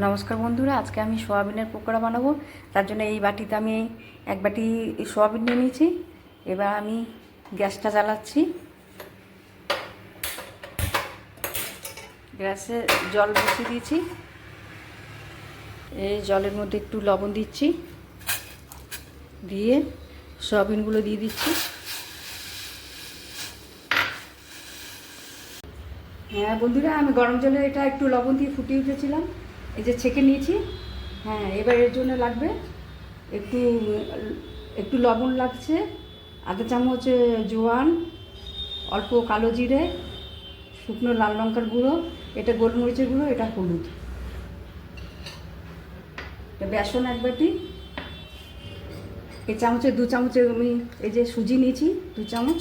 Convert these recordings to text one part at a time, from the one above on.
নমস্কার বন্ধুরা, আজকে আমি সোয়াবিনের পকোড়া বানাবো। তার জন্য এই বাটিতে আমি এক বাটি সোয়াবিন নিয়ে নিয়েছি। এবার আমি গ্যাসটা জ্বালাচ্ছি। গ্যাসে জল বসিয়ে দিয়েছি। এই জলের মধ্যে একটু লবণ দিচ্ছি, দিয়ে সোয়াবিনগুলো দিয়ে দিচ্ছি। হ্যাঁ বন্ধুরা, আমি গরম জলে এটা একটু লবণ দিয়ে ফুটিয়ে উঠেছিলাম। এই যে ছেঁকে নিয়েছি। হ্যাঁ, এবার এর জন্য লাগবে একটু একটু লবণ লাগছে, আধা চামচ জোয়ান, অল্প কালো জিরে, শুকনো লাল লঙ্কার গুঁড়ো, এটা গোলমরিচের গুঁড়ো, এটা হলুদ, এটা বেসন এক বাটি। এই চামচে 2 চামচের আমি এই যে সুজি নিয়েছি 2 চামচ।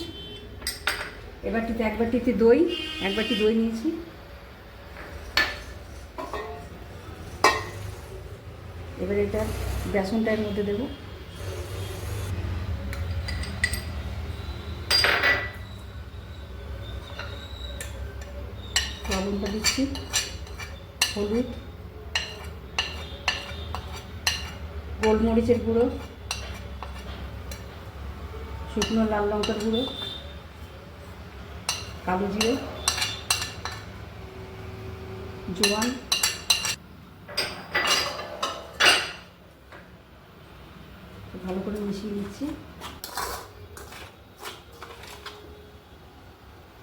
এবারটিতে এক বাটিতে দই, এক বাটি দই নিয়েছি। এবার এটা বেসনটা এর মধ্যে দেবো। লবণটা দিচ্ছি, হলুদ, গোলমরিচের গুঁড়ো, শুকনো লাল লঙ্কার গুঁড়ো, কালো জিরে, জোয়ান, ভালো করে মিশিয়ে নিচ্ছি।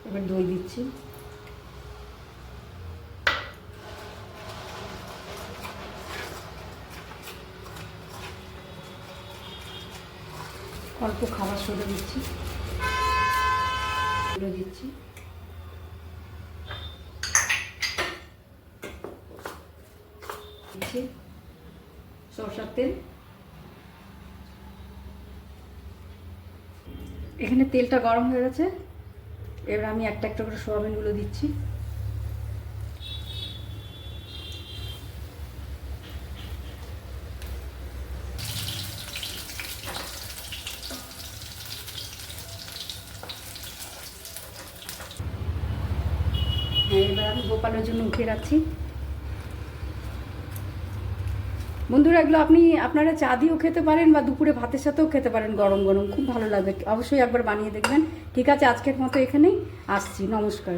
এবার দই দিচ্ছি। অল্প খাবার সোডা দিচ্ছি, দিচ্ছি। সরষের তেল, এখানে তেলটা গরম হয়ে গেছে। এবার আমি একটা একটা করে সোয়াবিনগুলো দিচ্ছি। হ্যাঁ, এবার আমি গোপালের জন্য উঠিয়ে রাখছি। বন্ধুরা, এগুলো আপনারা চা দিয়েও খেতে পারেন বা দুপুরে ভাতের সাথেও খেতে পারেন, গরম গরম খুব ভালো লাগবে। অবশ্যই একবার বানিয়ে দেখবেন। ঠিক আছে, আজকের মতো এখানেই আসছি। নমস্কার।